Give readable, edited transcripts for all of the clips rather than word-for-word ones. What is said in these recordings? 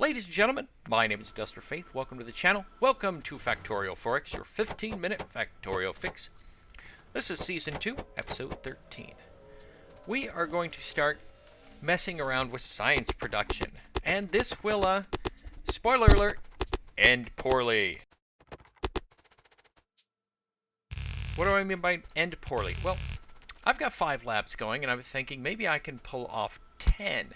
Ladies and gentlemen, my name is Duster Faith. Welcome to the channel. Welcome to Factorio Forex, your 15-minute Factorio fix. This is Season 2, Episode 13. We are going to start messing around with science production. And this will, spoiler alert, end poorly. What do I mean by end poorly? Well, I've got 5 labs going, and I'm thinking maybe I can pull off 10.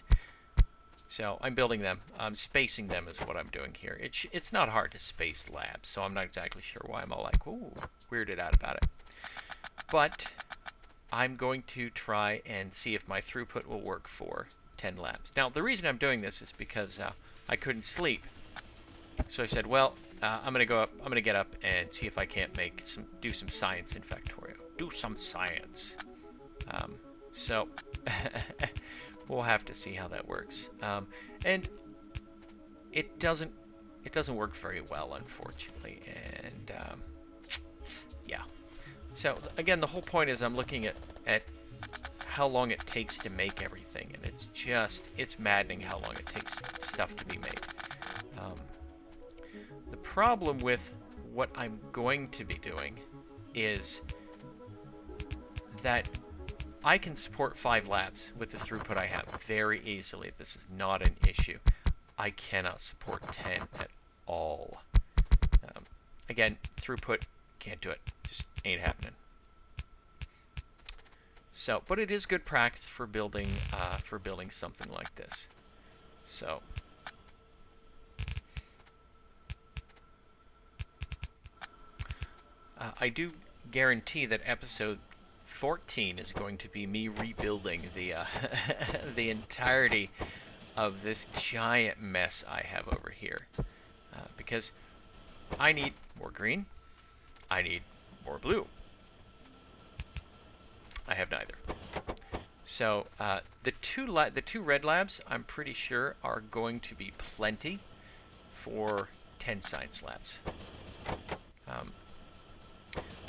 So I'm building them. I'm spacing them is what I'm doing here. It's not hard to space labs, so I'm not exactly sure why I'm all like, ooh, weirded out about it. But I'm going to try and see if my throughput will work for 10 labs. Now, the reason I'm doing this is because I couldn't sleep. So I said, well, I'm going to get up and see if I can't do some science in Factorio. Do some science. So we'll have to see how that works. And it doesn't work very well, unfortunately. And yeah. So again, the whole point is I'm looking at how long it takes to make everything, and it's maddening how long it takes stuff to be made. The problem with what I'm going to be doing is that I can support 5 labs with the throughput I have very easily. This is not an issue. I cannot support 10 at all. Again, throughput, can't do it. Just ain't happening. So, but it is good practice for building something like this. So, I do guarantee that episode 14 is going to be me rebuilding the the entirety of this giant mess I have over here, because I need more green, I need more blue. I have neither. So the two red labs, I'm pretty sure, are going to be plenty for 10 science labs.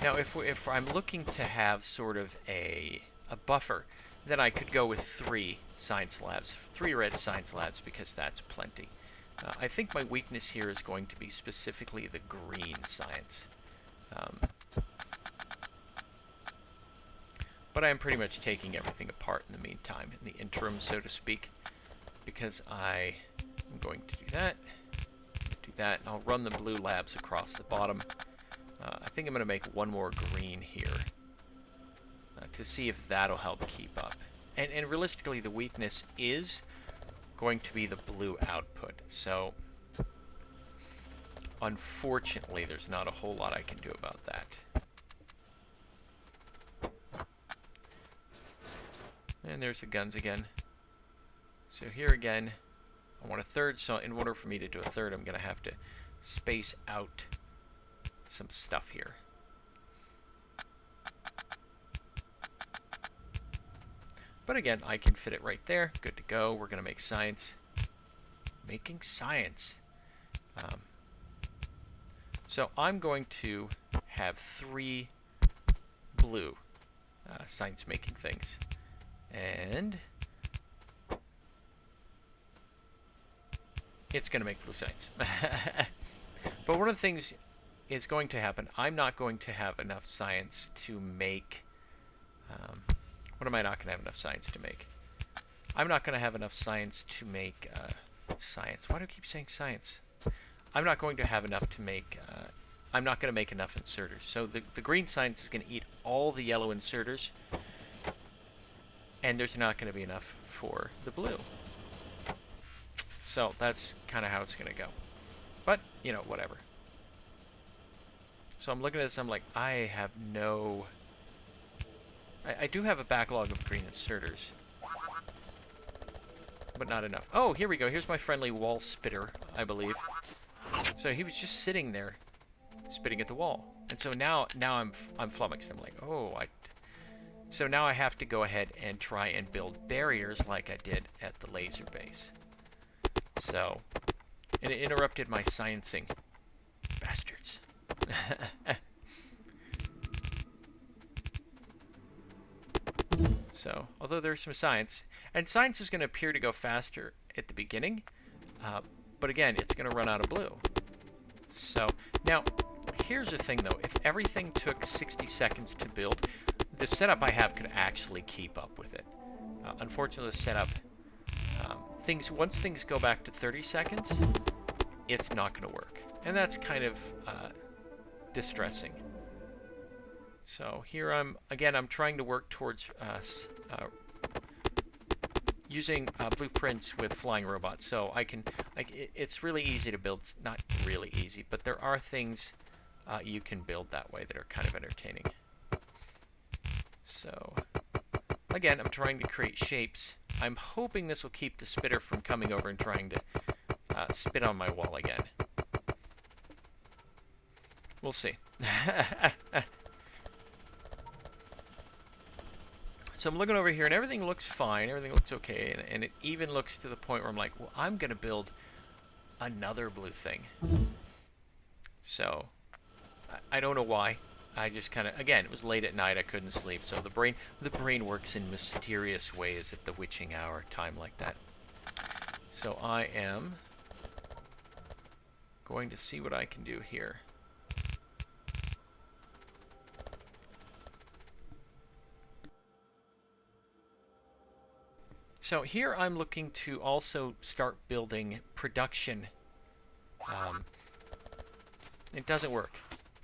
Now, if I'm looking to have sort of a buffer, then I could go with 3 science labs, 3 red science labs, because that's plenty. I think my weakness here is going to be specifically the green science. But I am pretty much taking everything apart in the meantime, in the interim, so to speak, because I am going to do that, and I'll run the blue labs across the bottom. I think I'm going to make one more green here to see if that'll help keep up. And realistically, the weakness is going to be the blue output. So, unfortunately, there's not a whole lot I can do about that. And there's the guns again. So here again, I want a third. So in order for me to do a third, I'm going to have to space out some stuff here. But again, I can fit it right there. Good to go. We're going to make science. Making science. So I'm going to have 3 blue science making things. And it's going to make blue science. But one of the things is going to happen. I'm not going to have enough science to make... what am I not going to have enough science to make? I'm not going to have enough science to make science. Why do I keep saying science? I'm not going to have enough to make... I'm not going to make enough inserters. So the green science is going to eat all the yellow inserters, and there's not going to be enough for the blue. So that's kind of how it's going to go. But, you know, whatever. So I'm looking at this, I'm like, I have no... I do have a backlog of green inserters, but not enough. Oh, here we go. Here's my friendly wall spitter, I believe. So he was just sitting there, spitting at the wall. And so now I'm flummoxed. I'm like, oh, so now I have to go ahead and try and build barriers like I did at the laser base. So, and it interrupted my sciencing. Bastards. So, although there's some science, and science is going to appear to go faster at the beginning, But again, it's going to run out of blue. So now, here's the thing though. If everything took 60 seconds to build, the setup I have could actually keep up with it. Unfortunately, the setup, once things go back to 30 seconds, it's not going to work. And that's kind of distressing. So here I'm trying to work towards using blueprints with flying robots. So it's really easy to build. It's not really easy, but there are things you can build that way that are kind of entertaining. So again, I'm trying to create shapes. I'm hoping this will keep the spitter from coming over and trying to spit on my wall again. We'll see. So I'm looking over here, and everything looks fine. Everything looks okay, and it even looks to the point where I'm like, well, I'm going to build another blue thing. So I don't know why. I just kind of, again, it was late at night. I couldn't sleep. So the brain works in mysterious ways at the witching hour time like that. So I am going to see what I can do here. So here I'm looking to also start building production. It doesn't work.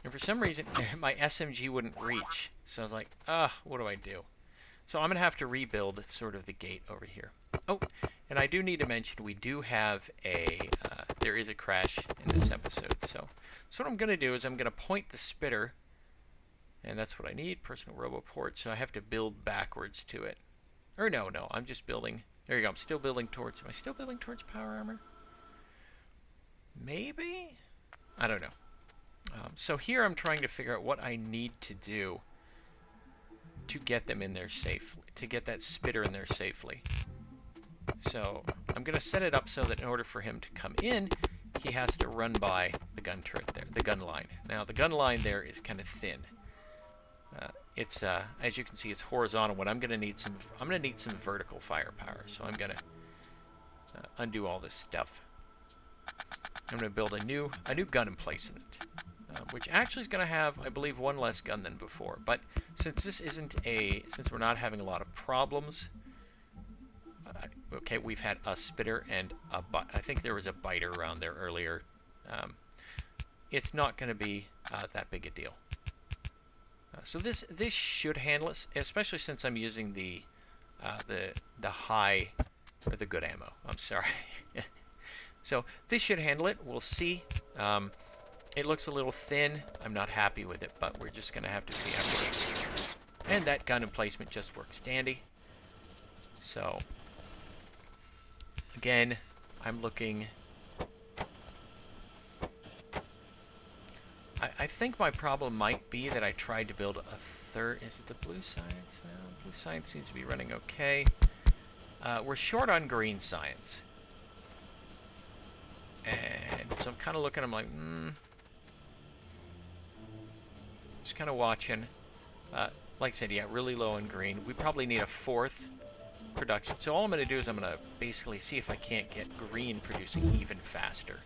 And for some reason, my SMG wouldn't reach. So I was like, what do I do? So I'm going to have to rebuild sort of the gate over here. Oh, and I do need to mention we do have there is a crash in this episode. So what I'm going to do is I'm going to point the spitter, and that's what I need, personal roboport. So I have to build backwards to it. Or no, I'm just building. There you go. I'm still building towards. Am I still building towards power armor? Maybe? I don't know. So here I'm trying to figure out what I need to do to get them in there safely, to get that spitter in there safely. So I'm going to set it up so that in order for him to come in, he has to run by the gun turret there, the gun line. Now the gun line there is kind of thin. It's as you can see, it's horizontal. What I'm going to need some vertical firepower. So I'm going to undo all this stuff. I'm going to build a new gun in place in it, which actually is going to have, I believe, one less gun than before. But since this isn't since we're not having a lot of problems, okay, we've had a spitter and I think there was a biter around there earlier. It's not going to be that big a deal. So this should handle it, especially since I'm using the high, or the good ammo. I'm sorry. So this should handle it. We'll see. It looks a little thin. I'm not happy with it, but we're just going to have to see how it goes. And that gun emplacement just works dandy. So again, I'm looking. I think my problem might be that I tried to build a third. Is it the blue science? Well, blue science seems to be running okay. We're short on green science. And so I'm kind of looking, I'm like, just kind of watching. Like I said, yeah, really low on green. We probably need a fourth production. So all I'm going to do is I'm going to basically see if I can't get green producing even faster.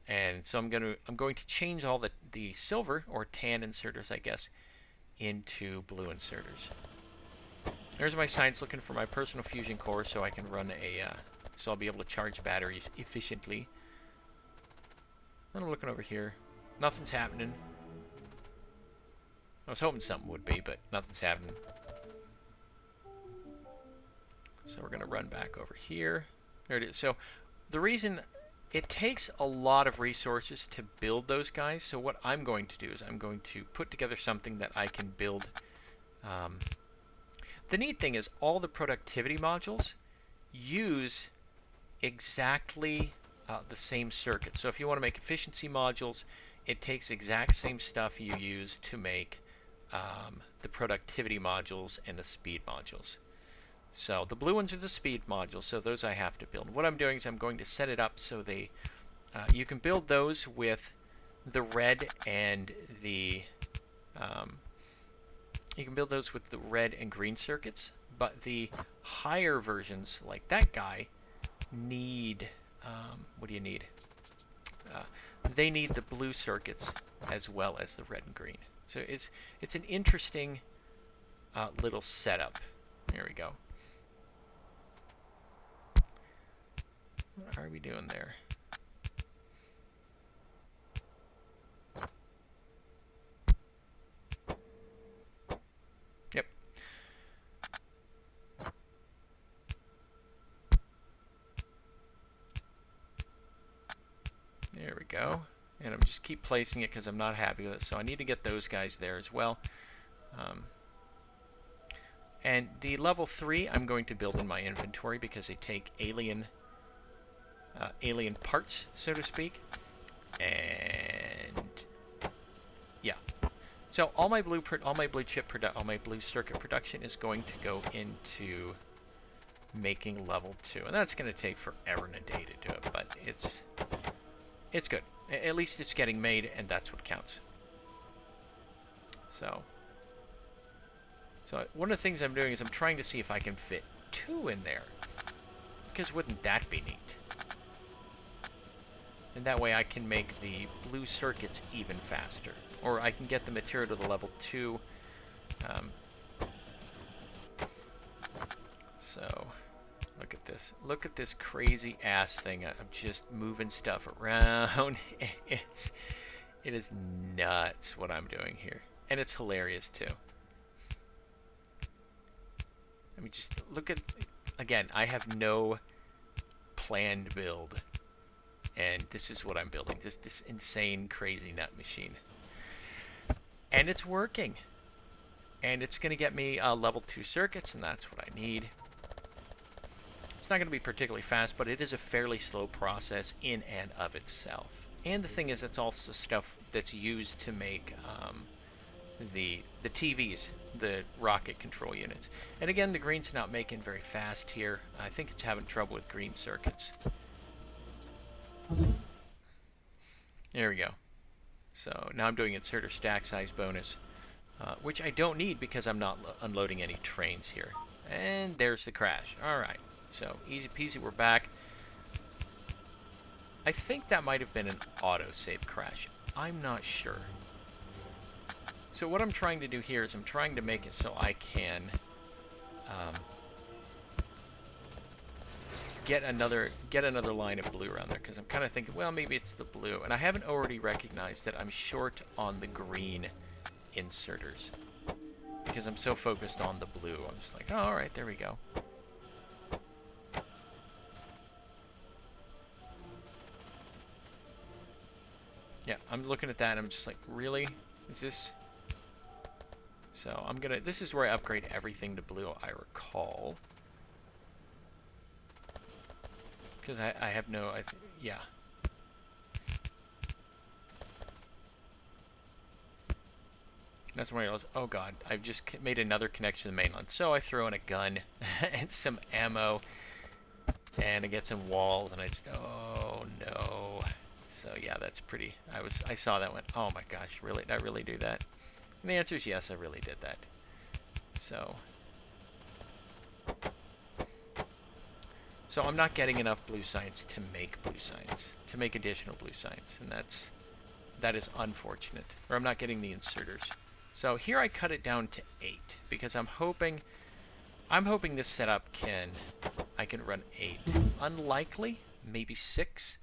And so I'm going to change all the silver or tan inserters, I guess, into blue inserters. There's my science looking for my personal fusion core, so I can run so I'll be able to charge batteries efficiently. And I'm looking over here. Nothing's happening. I was hoping something would be, but nothing's happening. So we're going to run back over here. There it is. So the reason it takes a lot of resources to build those guys, so what I'm going to do is I'm going to put together something that I can build. The neat thing is all the productivity modules use exactly the same circuit. So if you want to make efficiency modules, it takes exact same stuff you use to make the productivity modules and the speed modules. So the blue ones are the speed modules, so those I have to build. What I'm doing is I'm going to set it up so you can build those with the red and the red and green circuits, but the higher versions, like that guy, need what do you need? They need the blue circuits as well as the red and green. So it's an interesting little setup. There we go. What are we doing there? Yep. There we go. And I'm just keep placing it because I'm not happy with it. So I need to get those guys there as well. And the level 3 I'm going to build in my inventory because they take alien parts, so to speak. And yeah. So all my blue circuit production is going to go into making level 2. And that's going to take forever and a day to do it, but it's good. At least it's getting made, and that's what counts. So one of the things I'm doing is I'm trying to see if I can fit 2 in there. Because wouldn't that be neat? And that way I can make the blue circuits even faster. Or I can get the material to the level 2. So look at this. Look at this crazy ass thing. I'm just moving stuff around. It is nuts what I'm doing here. And it's hilarious too. I mean, just look at, again, I have no planned build. And this is what I'm building. This insane, crazy nut machine. And it's working. And it's going to get me level 2 circuits, and that's what I need. It's not going to be particularly fast, but it is a fairly slow process in and of itself. And the thing is, it's also stuff that's used to make the TVs, the rocket control units. And again, the green's not making very fast here. I think it's having trouble with green circuits. There we go. So now I'm doing inserter stack size bonus, which I don't need because I'm not unloading any trains here. And there's the crash. All right. So easy peasy, we're back. I think that might have been an autosave crash. I'm not sure. So what I'm trying to do here is I'm trying to make it so I can get another line of blue around there, because I'm kind of thinking, well, maybe it's the blue, and I haven't already recognized that I'm short on the green inserters because I'm so focused on the blue. I'm just like, oh, all right, there we go. Yeah, I'm looking at that and I'm just like, really? Is this? So I'm gonna, this is where I upgrade everything to blue, I recall. Because I have no, yeah. That's when I realized, oh god, I've just made another connection to the mainland. So I throw in a gun and some ammo, and I get some walls, and I just, oh no. So yeah, that's pretty, I saw that one, oh my gosh, really, did I really do that? And the answer is yes, I really did that. So I'm not getting enough blue science to make blue science, to make additional blue science, and that is unfortunate. Or I'm not getting the inserters. So here I cut it down to 8 because I'm hoping this setup I can run 8. Unlikely, maybe 6,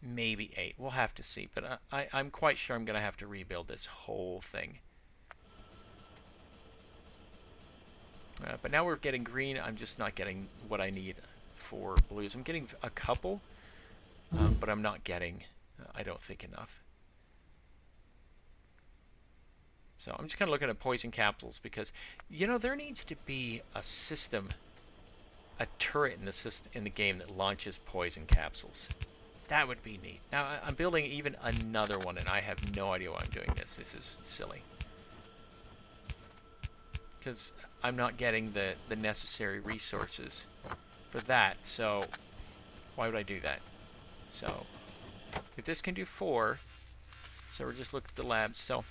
maybe 8. We'll have to see, but I'm quite sure I'm going to have to rebuild this whole thing. But now we're getting green. I'm just not getting what I need for blues. I'm getting a couple, but I'm not getting, I don't think, enough. So I'm just kind of looking at poison capsules because, you know, there needs to be a system, a turret in the game that launches poison capsules. That would be neat. Now I'm building even another one, and I have no idea why I'm doing this. This is silly. Because I'm not getting the necessary resources for that, so why would I do that? So if this can do 4, so we're just looking at the labs. So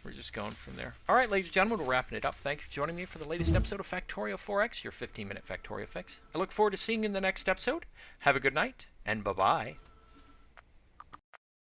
we're just going from there. All right, ladies and gentlemen, we're wrapping it up. Thank you for joining me for the latest episode of Factorio 4X, your 15-minute Factorio fix. I look forward to seeing you in the next episode. Have a good night, and bye-bye.